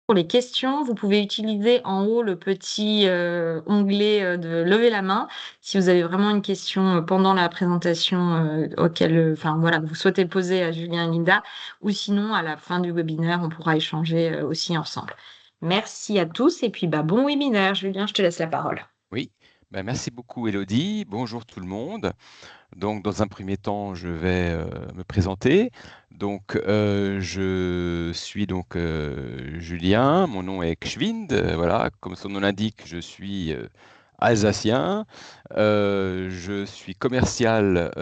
Pour les questions, vous pouvez utiliser en haut le petit, onglet, de lever la main. Si vous avez vraiment une question, pendant la présentation, auquel, enfin voilà, que vous souhaitez poser à Julien et Linda, ou sinon à la fin du webinaire, on pourra échanger, aussi ensemble. Merci à tous et puis, bah, bon webinaire. Julien, je te laisse la parole. Oui, merci beaucoup Elodie. Bonjour tout le monde. Donc dans un premier temps, je vais me présenter. Donc je suis donc Julien, mon nom est Kschwind. Voilà, comme son nom l'indique, je suis alsacien. Je suis commercial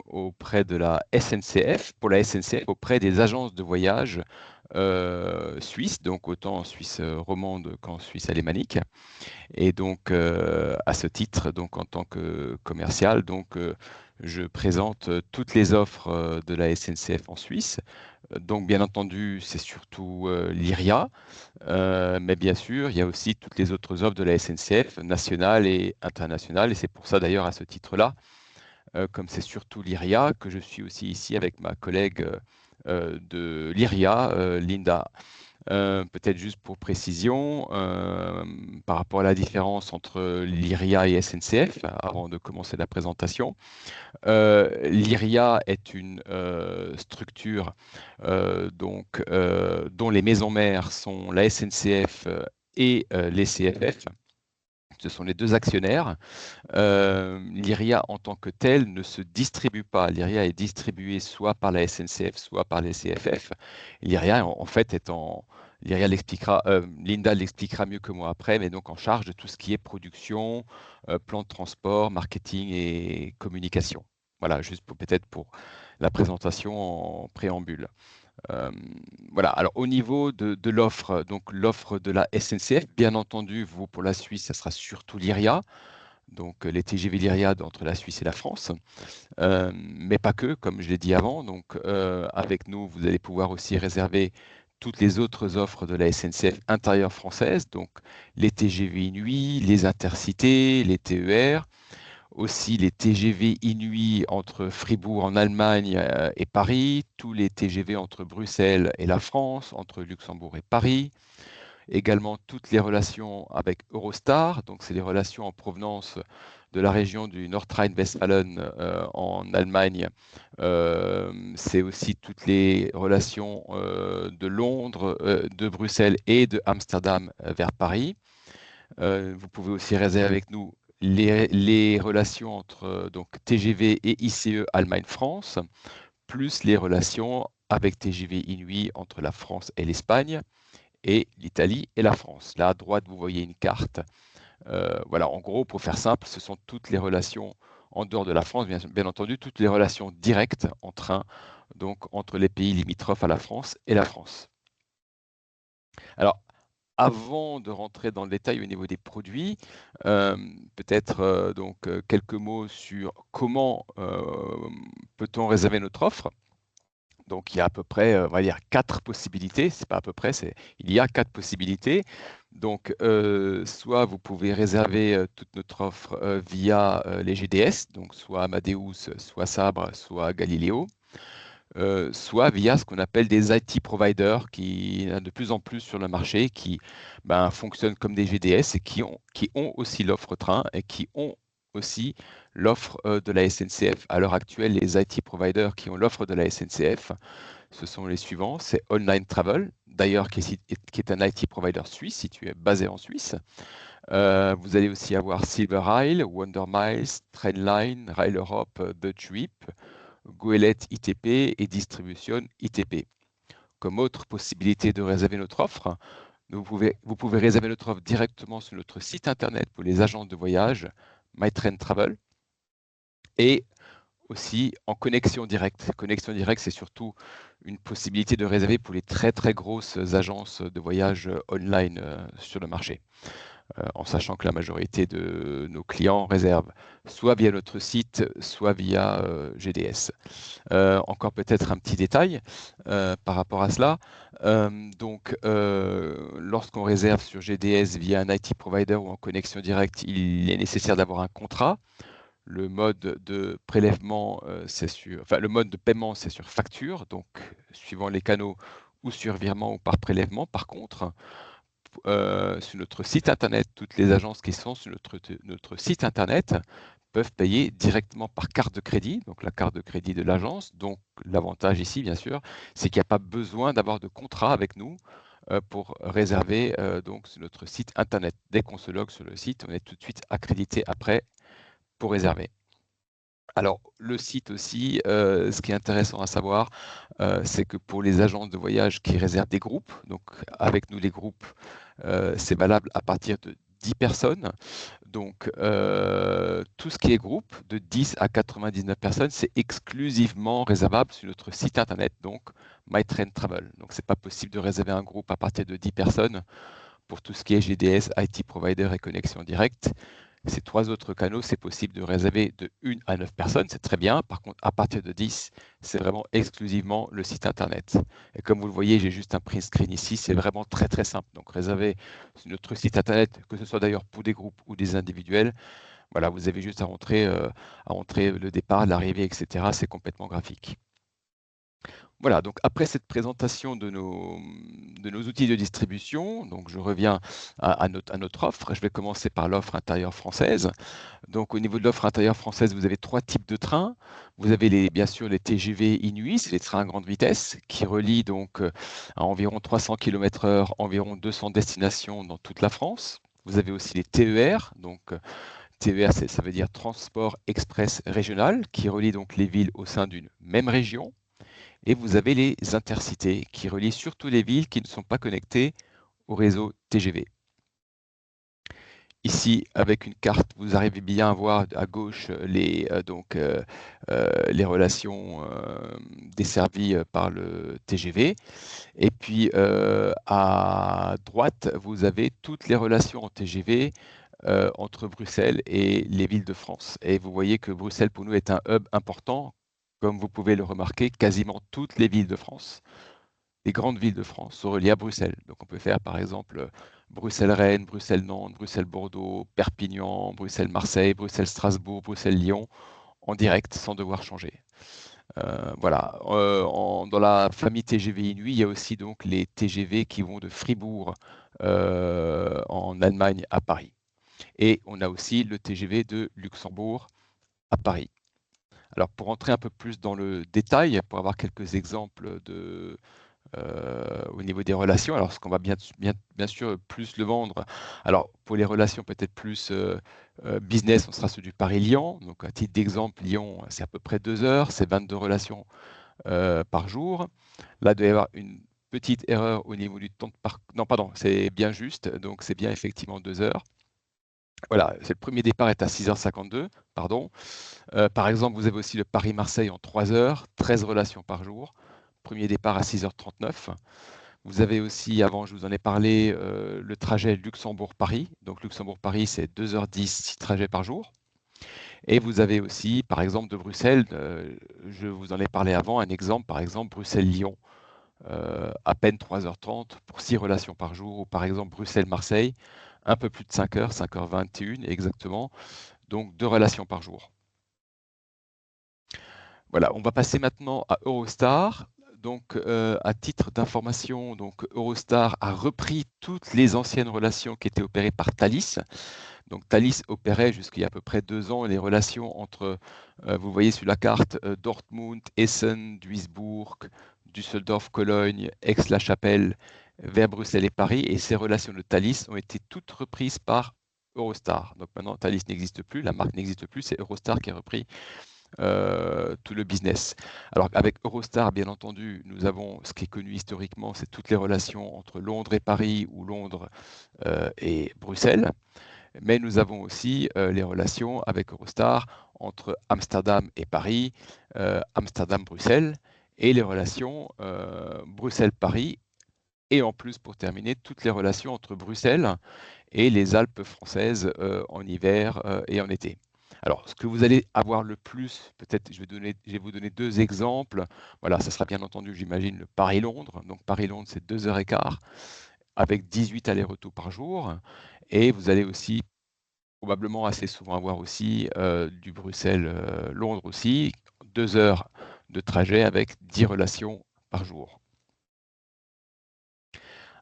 auprès de la SNCF, pour la SNCF, auprès des agences de voyage suisses, donc autant en Suisse romande qu'en Suisse alémanique. Et donc, à ce titre, donc en tant que commercial, donc, je présente toutes les offres de la SNCF en Suisse. Donc, bien entendu, c'est surtout l'IRIA, mais bien sûr, il y a aussi toutes les autres offres de la SNCF, nationales et internationales. Et c'est pour ça, d'ailleurs, à ce titre-là, comme c'est surtout l'IRIA, que je suis aussi ici avec ma collègue de l'IRIA, Linda. Peut-être juste pour précision, par rapport à la différence entre l'IRIA et SNCF, avant de commencer la présentation. L'IRIA est une structure dont les maisons mères sont la SNCF et les CFF. Ce sont les deux actionnaires. L'IRIA en tant que telle ne se distribue pas. L'IRIA est distribuée soit par la SNCF, soit par les CFF. L'IRIA, en fait, l'IRIA l'expliquera, Linda l'expliquera mieux que moi après, mais donc en charge de tout ce qui est production, plan de transport, marketing et communication. Voilà, juste peut-être pour la présentation en préambule. Euh, voilà, alors au niveau de l'offre, donc l'offre de la SNCF, bien entendu, vous pour la Suisse, ça sera surtout l'IRIA, donc les TGV Lyria entre la Suisse et la France, mais pas que, comme je l'ai dit avant. Donc avec nous, vous allez pouvoir aussi réserver toutes les autres offres de la SNCF intérieure française, donc les TGV Inuit, les Intercités, les TER, aussi les TGV Inuit entre Fribourg en Allemagne et Paris, tous les TGV entre Bruxelles et la France, entre Luxembourg et Paris, également toutes les relations avec Eurostar, donc c'est les relations en provenance de la région du Nordrhein-Westfalen en Allemagne. C'est aussi toutes les relations de Londres, de Bruxelles et de Amsterdam vers Paris. Vous pouvez aussi réserver avec nous les relations entre donc TGV et ICE Allemagne-France, plus les relations avec TGV Inuit entre la France et l'Espagne et l'Italie et la France. Là, à droite, vous voyez une carte. Voilà, en gros, pour faire simple, ce sont toutes les relations en dehors de la France, bien entendu, toutes les relations directes en train, donc entre les pays limitrophes à la France et la France. Alors, avant de rentrer dans le détail au niveau des produits, peut-être quelques mots sur comment peut-on réserver notre offre. Donc il y a à peu près, on va dire 4 possibilités, c'est pas à peu près, il y a 4 possibilités. Donc soit vous pouvez réserver toute notre offre via les GDS, donc soit Amadeus, soit Sabre, soit Galileo, soit via ce qu'on appelle des IT providers qui y en a de plus en plus sur le marché, qui fonctionnent comme des GDS et qui ont aussi l'offre train et qui ont aussi l'offre de la SNCF. À l'heure actuelle, les IT providers qui ont l'offre de la SNCF, ce sont les suivants. C'est Online Travel, d'ailleurs qui est un IT provider suisse, situé basé en Suisse. Vous allez aussi avoir Silver Isle, Wonder Miles, Trainline, Rail Europe, Deutsche Trip, Goelet ITP et Distribution ITP. Comme autre possibilité de réserver notre offre, vous pouvez réserver notre offre directement sur notre site internet pour les agents de voyage, MyTrain Travel, et aussi en connexion directe. Connexion directe, c'est surtout une possibilité de réserver pour les très très grosses agences de voyage online sur le marché. En sachant que la majorité de nos clients réservent soit via notre site, soit via GDS. Encore peut-être un petit détail par rapport à cela. Lorsqu'on réserve sur GDS via un IT provider ou en connexion directe, il est nécessaire d'avoir un contrat. Le mode de prélèvement, le mode de paiement, c'est sur facture. Donc, suivant les canaux, ou sur virement ou par prélèvement. Par contre, sur notre site internet, toutes les agences qui sont sur notre site internet peuvent payer directement par carte de crédit, donc la carte de crédit de l'agence. Donc l'avantage ici, bien sûr, c'est qu'il n'y a pas besoin d'avoir de contrat avec nous pour réserver donc sur notre site internet. Dès qu'on se logue sur le site, on est tout de suite accrédité après pour réserver. Alors, le site aussi, ce qui est intéressant à savoir, c'est que pour les agences de voyage qui réservent des groupes, donc avec nous les groupes, c'est valable à partir de 10 personnes. Donc, tout ce qui est groupe, de 10 à 99 personnes, c'est exclusivement réservable sur notre site internet, donc MyTrain Travel. Donc, c'est pas possible de réserver un groupe à partir de 10 personnes pour tout ce qui est GDS, IT Provider et connexion directe. Ces 3 autres canaux, c'est possible de réserver de 1 à 9 personnes, c'est très bien. Par contre, à partir de 10, c'est vraiment exclusivement le site internet. Et comme vous le voyez, j'ai juste un print screen ici, c'est vraiment très très simple. Donc réserver sur notre site internet, que ce soit d'ailleurs pour des groupes ou des individuels, voilà, vous avez juste à rentrer le départ, l'arrivée, etc. C'est complètement graphique. Voilà, donc après cette présentation de nos outils de distribution, donc je reviens à notre offre. Je vais commencer par l'offre intérieure française. Donc au niveau de l'offre intérieure française, vous avez 3 types de trains. Vous avez bien sûr les TGV Inouï, c'est les trains à grande vitesse qui relient donc à environ 300 km/h, environ 200 destinations dans toute la France. Vous avez aussi les TER, donc TER ça veut dire Transport Express Régional, qui relie donc les villes au sein d'une même région. Et vous avez les intercités qui relient surtout les villes qui ne sont pas connectées au réseau TGV. Ici, avec une carte, vous arrivez bien à voir à gauche les relations desservies par le TGV. Et puis à droite, vous avez toutes les relations en TGV entre Bruxelles et les villes de France. Et vous voyez que Bruxelles, pour nous, est un hub important. Comme vous pouvez le remarquer, quasiment toutes les villes de France, les grandes villes de France, sont reliées à Bruxelles. Donc on peut faire par exemple Bruxelles-Rennes, Bruxelles-Nantes, Bruxelles-Bordeaux, Perpignan, Bruxelles-Marseille, Bruxelles-Strasbourg, Bruxelles-Lyon, en direct, sans devoir changer. Voilà. Dans la famille TGV Inouï, il y a aussi donc les TGV qui vont de Fribourg en Allemagne à Paris. Et on a aussi le TGV de Luxembourg à Paris. Alors pour entrer un peu plus dans le détail, pour avoir quelques exemples au niveau des relations, alors ce qu'on va bien sûr plus le vendre. Alors pour les relations peut-être plus business, on sera sur du Paris-Lyon. Donc à titre d'exemple, Lyon, c'est à peu près 2 heures, c'est 22 relations par jour. Là, il doit y avoir une petite erreur au niveau du temps de parcours. Non, pardon, c'est bien juste, donc c'est bien effectivement 2 heures. Voilà, c'est le premier départ est à 6h52, pardon. Par exemple, vous avez aussi le Paris-Marseille en 3 heures, 13 relations par jour. Premier départ à 6h39. Vous avez aussi, avant je vous en ai parlé, le trajet Luxembourg-Paris. Donc Luxembourg-Paris, c'est 2h10, 6 trajets par jour. Et vous avez aussi, par exemple, de Bruxelles, je vous en ai parlé avant, un exemple, par exemple, Bruxelles-Lyon, à peine 3h30 pour 6 relations par jour. Ou par exemple, Bruxelles-Marseille, un peu plus de 5 heures, 5h21 exactement, donc 2 relations par jour. Voilà, on va passer maintenant à Eurostar. Donc, à titre d'information, donc Eurostar a repris toutes les anciennes relations qui étaient opérées par Thalys. Donc, Thalys opérait jusqu'il y a à peu près 2 ans les relations entre, vous voyez sur la carte, Dortmund, Essen, Duisbourg, Düsseldorf, Cologne, Aix-la-Chapelle, vers Bruxelles et Paris. Et ces relations de Thalys ont été toutes reprises par Eurostar. Donc maintenant, Thalys n'existe plus, la marque n'existe plus, c'est Eurostar qui a repris tout le business. Alors avec Eurostar, bien entendu, nous avons ce qui est connu historiquement, c'est toutes les relations entre Londres et Paris ou Londres et Bruxelles. Mais nous avons aussi les relations avec Eurostar entre Amsterdam et Paris, Amsterdam-Bruxelles, et les relations Bruxelles-Paris. Et en plus, pour terminer, toutes les relations entre Bruxelles et les Alpes françaises en hiver et en été. Alors, ce que vous allez avoir le plus, peut-être, je vais vous donner 2 exemples. Voilà, ça sera bien entendu, j'imagine, le Paris-Londres. Donc, Paris-Londres, c'est 2h15 avec 18 allers-retours par jour. Et vous allez aussi probablement assez souvent avoir aussi du Bruxelles-Londres aussi, 2 heures de trajet avec 10 relations par jour.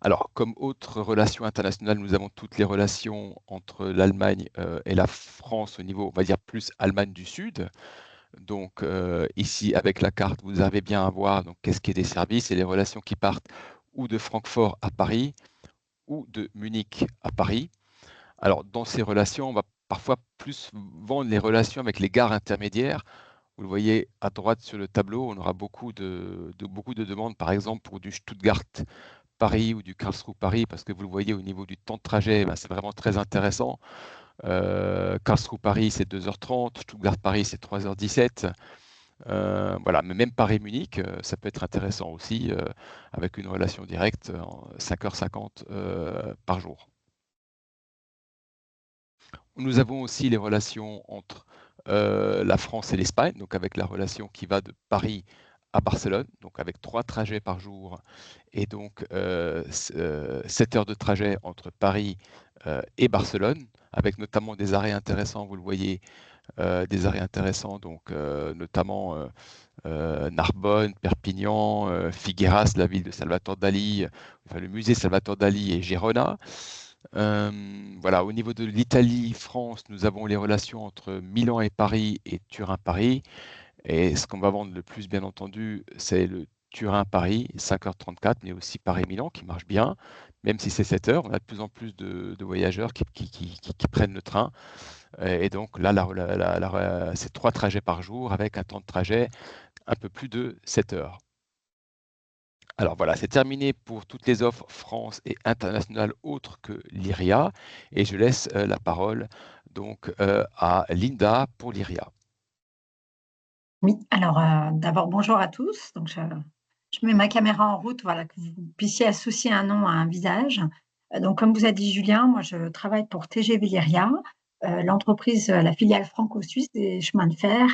Alors, comme autre relation internationale, nous avons toutes les relations entre l'Allemagne et la France au niveau, on va dire, plus Allemagne du Sud. Donc, ici, avec la carte, vous avez bien à voir donc, qu'est-ce qui est des services et les relations qui partent ou de Francfort à Paris ou de Munich à Paris. Alors, dans ces relations, on va parfois plus vendre les relations avec les gares intermédiaires. Vous le voyez à droite sur le tableau, on aura beaucoup de demandes, par exemple, pour du Stuttgart Paris ou du Karlsruhe-Paris, parce que vous le voyez au niveau du temps de trajet, ben, c'est vraiment très intéressant. Karlsruhe-Paris, c'est 2h30, Stuttgart-Paris, c'est 3h17. Voilà, mais même Paris-Munich, ça peut être intéressant aussi, avec une relation directe, 5h50 par jour. Nous avons aussi les relations entre la France et l'Espagne, donc avec la relation qui va de Paris à Barcelone, donc avec 3 trajets par jour et donc 7 heures de trajet entre Paris et Barcelone, avec notamment des arrêts intéressants, vous le voyez, des arrêts intéressants, donc notamment Narbonne, Perpignan, Figueras, la ville de Salvatore Dali, enfin, le musée Salvatore Dali et Girona. Voilà, au niveau de l'Italie, France, nous avons les relations entre Milan et Paris et Turin-Paris. Et ce qu'on va vendre le plus, bien entendu, c'est le Turin-Paris, 5h34, mais aussi Paris-Milan qui marche bien, même si c'est 7 heures. On a de plus en plus de voyageurs qui prennent le train. Et donc là, c'est 3 trajets par jour avec un temps de trajet un peu plus de 7 heures. Alors voilà, c'est terminé pour toutes les offres France et internationales autres que l'IRIA. Et je laisse la parole donc à Linda pour l'IRIA. Oui, alors d'abord bonjour à tous. Donc je mets ma caméra en route, voilà, que vous puissiez associer un nom à un visage. Donc comme vous a dit Julien, moi je travaille pour TGV Lyria, l'entreprise, la filiale franco-suisse des chemins de fer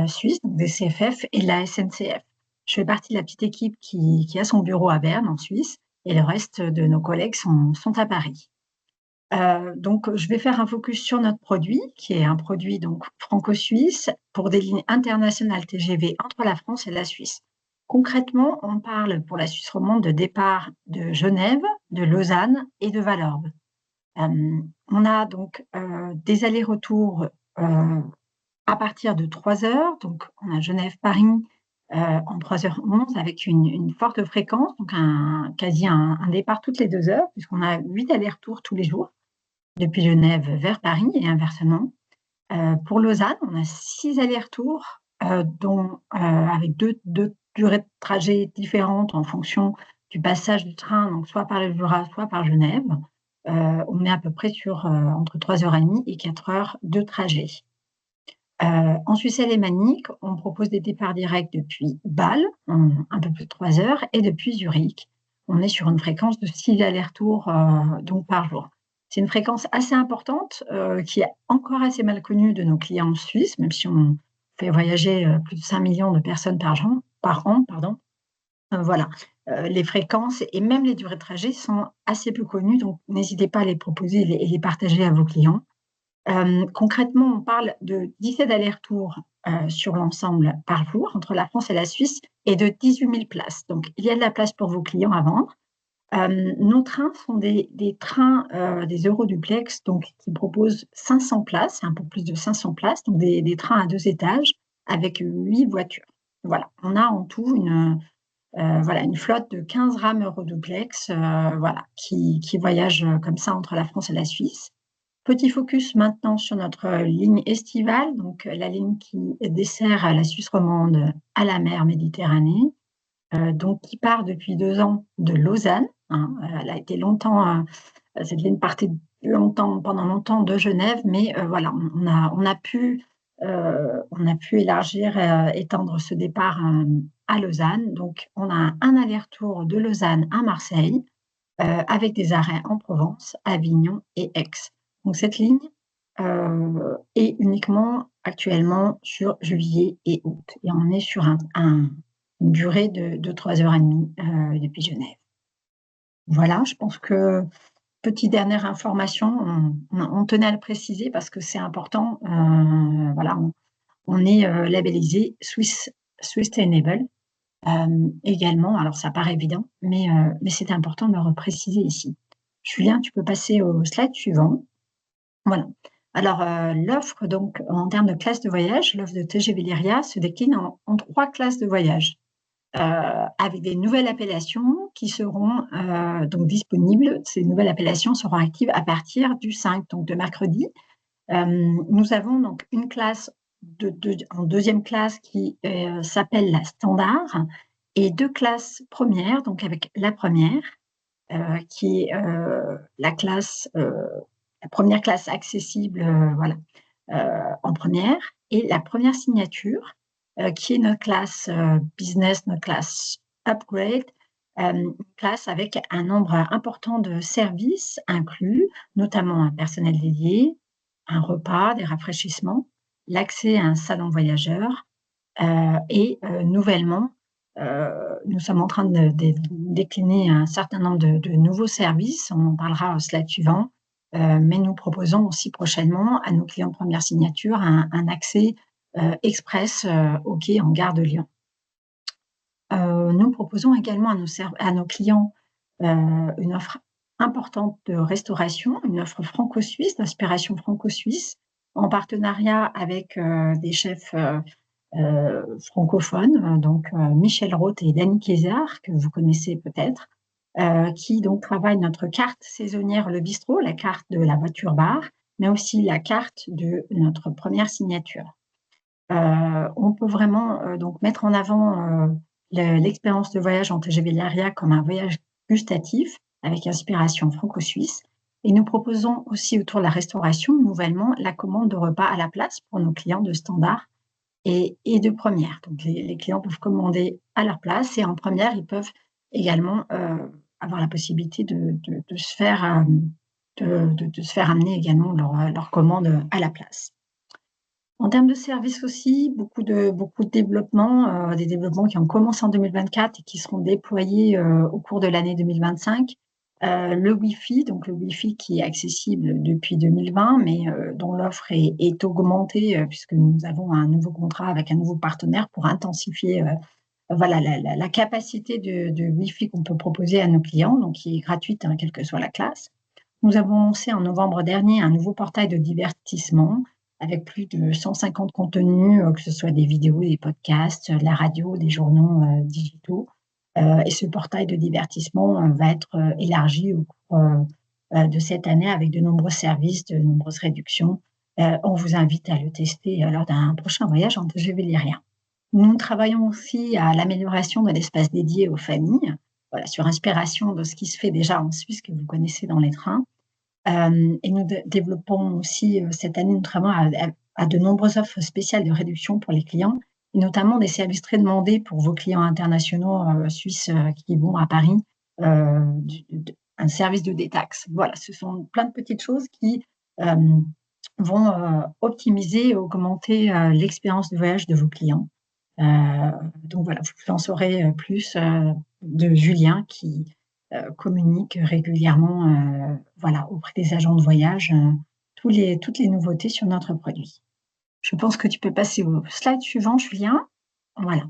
suisses, donc des CFF et de la SNCF. Je fais partie de la petite équipe qui a son bureau à Berne en Suisse et le reste de nos collègues sont à Paris. Donc, je vais faire un focus sur notre produit, qui est un produit donc franco-suisse pour des lignes internationales TGV entre la France et la Suisse. Concrètement, on parle pour la Suisse romande de départ de Genève, de Lausanne et de Vallorbe. On a donc des allers-retours à partir de 3 heures. Donc, on a Genève-Paris en 3h11 avec une forte fréquence, donc quasi un départ toutes les 2 heures, puisqu'on a 8 allers-retours tous les jours depuis Genève vers Paris et inversement. Pour Lausanne, on a 6 allers-retours, dont avec deux durées de trajet différentes en fonction du passage du train, donc soit par le Jura, soit par Genève. On est à peu près sur entre 3h30 et 4 heures de trajet. En Suisse alémanique, on propose des départs directs depuis Bâle, en un peu plus de 3 heures, et depuis Zurich. On est sur une fréquence de 6 allers-retours donc par jour. C'est une fréquence assez importante qui est encore assez mal connue de nos clients suisses, même si on fait voyager plus de 5 millions de personnes par an. Voilà, les fréquences et même les durées de trajet sont assez peu connues, donc n'hésitez pas à les proposer et les partager à vos clients. Concrètement, on parle de 17 allers-retours sur l'ensemble par jour entre la France et la Suisse et de 18 000 places. Donc, il y a de la place pour vos clients à vendre. Nos trains sont des trains, des Euroduplex, donc qui proposent 500 places, un peu plus de 500 places, donc des trains à 2 étages avec 8 voitures. Voilà, on a en tout une flotte de 15 rames Euroduplex qui voyagent comme ça entre la France et la Suisse. Petit focus maintenant sur notre ligne estivale, donc la ligne qui dessert la Suisse romande à la mer Méditerranée, donc qui part depuis 2 ans de Lausanne. Elle a été longtemps, cette ligne partait pendant longtemps de Genève, mais voilà, on a pu élargir, étendre ce départ à Lausanne. Donc, on a un aller-retour de Lausanne à Marseille, avec des arrêts en Provence, Avignon et Aix. Donc cette ligne est uniquement actuellement sur juillet et août. Et on est sur une durée de 3h30 depuis Genève. Voilà, je pense que, petite dernière information, on tenait à le préciser parce que c'est important. Voilà, on est labellisé Swiss Sustainable. Également, alors ça paraît évident, mais c'est important de le repréciser ici. Julien, tu peux passer au slide suivant. Voilà. Alors, l'offre donc en termes de classes de voyage, l'offre de TGV Lyria se décline en 3 classes de voyage, avec des nouvelles appellations qui seront donc disponibles. Ces nouvelles appellations seront actives à partir du 5, donc de mercredi. Nous avons donc une classe en 2e classe qui s'appelle la standard et 2 classes premières, donc avec la première qui est la première classe accessible voilà, en première, et la première signature qui est notre classe business, notre classe upgrade, une classe avec un nombre important de services inclus, notamment un personnel dédié, un repas, des rafraîchissements, l'accès à un salon voyageur et nouvellement, nous sommes en train de décliner un certain nombre de nouveaux services. On en parlera au slide suivant, mais nous proposons aussi prochainement à nos clients de première signature un accès express au quai en gare de Lyon. Nous proposons également à nos clients une offre importante de restauration, une offre franco-suisse, d'inspiration franco-suisse, en partenariat avec des chefs francophones, donc Michel Roth et Dany Kézard, que vous connaissez peut-être, qui donc travaillent notre carte saisonnière Le Bistrot, la carte de la voiture-bar, mais aussi la carte de notre première signature. On peut vraiment donc mettre en avant l'expérience de voyage en TGV Lyria comme un voyage gustatif avec inspiration franco-suisse. Et nous proposons aussi autour de la restauration, nouvellement, la commande de repas à la place pour nos clients de standard et de première. Donc, les clients peuvent commander à leur place et en première, ils peuvent également avoir la possibilité de se faire amener également leur commande à la place. En termes de services aussi, beaucoup de développements, des développements qui ont commencé en 2024 et qui seront déployés au cours de l'année 2025. Le Wi-Fi, donc le Wi-Fi qui est accessible depuis 2020, mais dont l'offre est augmentée puisque nous avons un nouveau contrat avec un nouveau partenaire pour intensifier voilà, la capacité de Wi-Fi qu'on peut proposer à nos clients, donc qui est gratuite, quelle que soit la classe. Nous avons lancé en novembre dernier un nouveau portail de divertissement avec plus de 150 contenus, que ce soit des vidéos, des podcasts, de la radio, des journaux digitaux. Et ce portail de divertissement va être élargi au cours de cette année avec de nombreux services, de nombreuses réductions. On vous invite à le tester lors d'un prochain voyage en TGV Lyria. Nous travaillons aussi à l'amélioration de l'espace dédié aux familles, voilà, sur inspiration de ce qui se fait déjà en Suisse, que vous connaissez dans les trains. Et nous développons aussi cette année, nous travaillons à de nombreuses offres spéciales de réduction pour les clients, et notamment des services très demandés pour vos clients internationaux suisses qui vont à Paris, un service de détaxe. Voilà, ce sont plein de petites choses qui vont optimiser et augmenter l'expérience de voyage de vos clients. Donc voilà, vous en saurez plus de Julien qui communique régulièrement voilà, auprès des agents de voyage toutes les nouveautés sur notre produit. Je pense que tu peux passer au slide suivant, Julien. Voilà.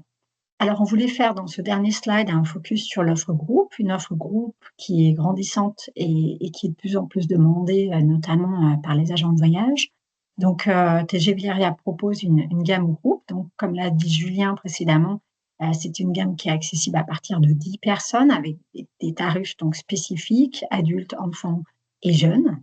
Alors, on voulait faire dans ce dernier slide un focus sur l'offre groupe, une offre groupe qui est grandissante et qui est de plus en plus demandée, notamment par les agents de voyage. Donc, TGV Lyria propose une gamme groupe. Donc, comme l'a dit Julien précédemment, c'est une gamme qui est accessible à partir de 10 personnes avec des tarifs donc spécifiques, adultes, enfants et jeunes.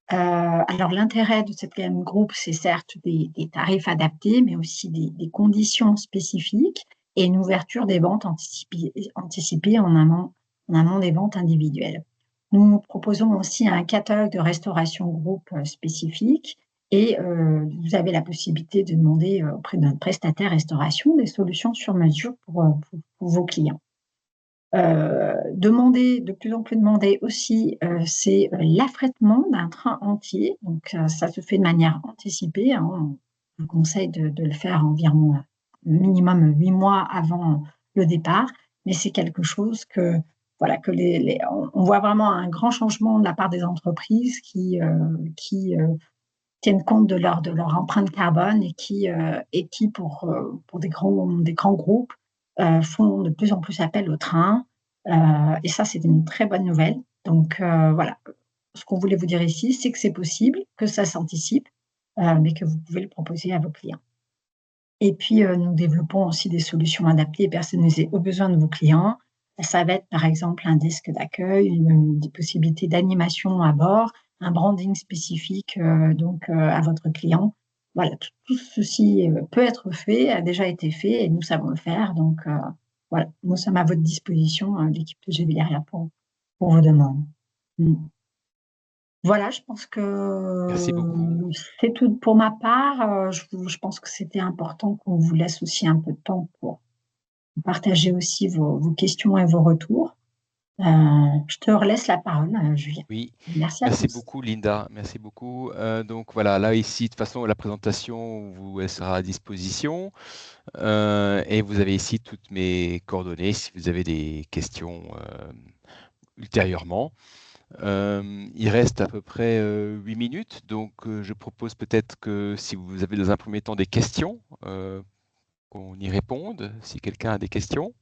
Alors, l'intérêt de cette gamme groupe, c'est certes des tarifs adaptés, mais aussi des conditions spécifiques et une ouverture des ventes anticipées en amont des ventes individuelles. Nous proposons aussi un catalogue de restauration groupe spécifique et vous avez la possibilité de demander auprès d'un prestataire restauration des solutions sur mesure pour vos clients. De plus en plus demandé aussi, c'est l'affrètement d'un train entier. Donc, ça se fait de manière anticipée. On vous conseille de le faire environ minimum 8 mois avant le départ. Mais c'est quelque chose que, voilà, que on voit vraiment un grand changement de la part des entreprises qui tiennent compte de leur empreinte carbone et qui pour des grands groupes, font de plus en plus appel au train, et ça, c'est une très bonne nouvelle. Donc voilà, ce qu'on voulait vous dire ici, c'est que c'est possible, que ça s'anticipe, mais que vous pouvez le proposer à vos clients. Et puis, nous développons aussi des solutions adaptées et personnalisées aux besoins de vos clients. Ça va être, par exemple, un desk d'accueil, des possibilités d'animation à bord, un branding spécifique, à votre client. Voilà, tout ceci, peut être fait, a déjà été fait et nous savons le faire. Donc, voilà, nous sommes à votre disposition, l'équipe de Gévilleria pour vos demandes. Mmh. Voilà, je pense Merci beaucoup. que c'est tout pour ma part. Je pense que c'était important qu'on vous laisse aussi un peu de temps pour partager aussi vos questions et vos retours. Je te relaisse la parole, Julien. Oui, Merci à merci tous. beaucoup Linda, merci beaucoup. Donc voilà, là ici, de toute façon, la présentation elle sera à disposition. Et vous avez ici toutes mes coordonnées si vous avez des questions ultérieurement. Il reste à peu près 8 minutes, donc je propose peut-être que si vous avez dans un premier temps des questions, qu'on y réponde, si quelqu'un a des questions.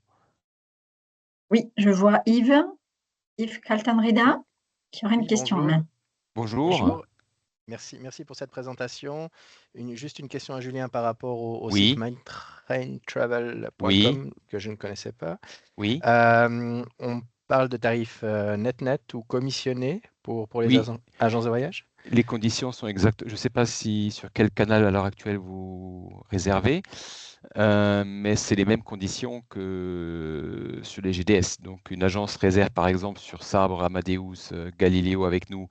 Oui, je vois Yves Kaltenreda, qui aurait une Oui, question en bonjour. main. Bonjour. Bonjour. Merci pour cette présentation. Juste une question à Julien par rapport au Oui, site mindtraintravel.com oui, que je ne connaissais pas. oui, On parle de tarifs net ou commissionnés pour les oui. agences de voyage? Les conditions sont exactes. Je ne sais pas si sur quel canal à l'heure actuelle vous réservez, mais c'est les mêmes conditions que sur les GDS. Donc une agence réserve par exemple sur Sabre, Amadeus, Galileo avec nous,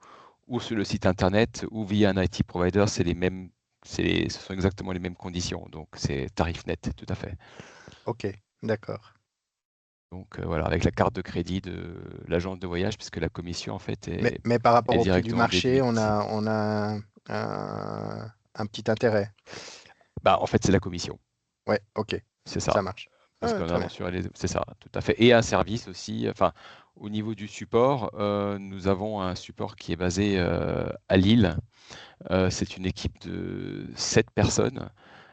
ou sur le site internet, ou via un IT provider, c'est les mêmes, ce sont exactement les mêmes conditions. Donc c'est tarif net, tout à fait. Ok, d'accord. Donc voilà, avec la carte de crédit de l'agence de voyage, puisque la commission en fait Mais par rapport est au prix du directement marché, déduite. on a un petit intérêt. Bah, en fait, c'est la commission, Ouais, ok, c'est ça. ça marche. Parce Ah, qu'on très bien. avance sur c'est ça, tout à fait. Et un service aussi, enfin, au niveau du support, nous avons un support qui est basé à Lille. C'est une équipe de 7 personnes.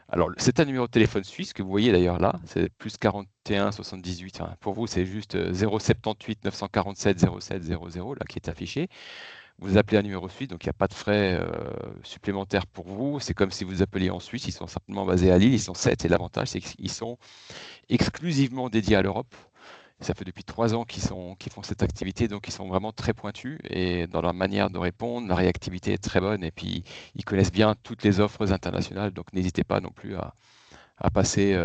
Alors, c'est un numéro de téléphone suisse que vous voyez d'ailleurs là, c'est plus 41 78. Hein. Pour vous, c'est juste 078 947 07 00 là qui est affiché. Vous appelez un numéro suisse, donc il n'y a pas de frais supplémentaires pour vous. C'est comme si vous appeliez en Suisse, ils sont simplement basés à Lille, ils sont 7 et l'avantage c'est qu'ils sont exclusivement dédiés à l'Europe. Ça fait depuis 3 ans qu'ils font cette activité, donc ils sont vraiment très pointus et dans leur manière de répondre, la réactivité est très bonne et puis ils connaissent bien toutes les offres internationales, donc n'hésitez pas non plus à passer.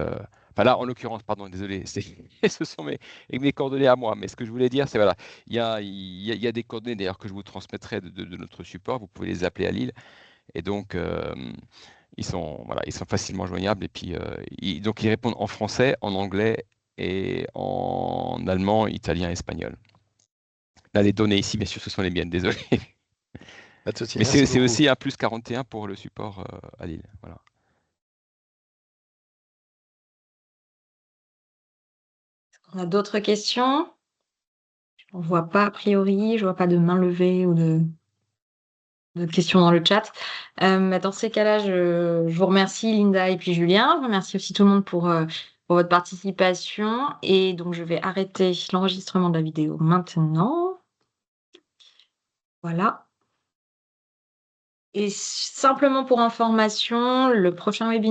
Enfin là, en l'occurrence, pardon, désolé, ce sont mes coordonnées à moi, mais ce que je voulais dire, c'est voilà, il y a des coordonnées d'ailleurs que je vous transmettrai de notre support, vous pouvez les appeler à Lille et donc voilà, ils sont facilement joignables et puis donc ils répondent en français, en anglais et en allemand, italien, espagnol. Là, les données ici, bien sûr, ce sont les miennes, désolé. Pas de souci. Mais Merci c'est beaucoup. aussi un plus 41 pour le support à Lille. Voilà. On a d'autres questions? On voit pas a priori, je vois pas de main levée ou de questions dans le chat. Dans ces cas-là, je vous remercie Linda et puis Julien. Je remercie aussi tout le monde pour votre participation et donc je vais arrêter l'enregistrement de la vidéo maintenant. Voilà. Et simplement pour information, le prochain webinaire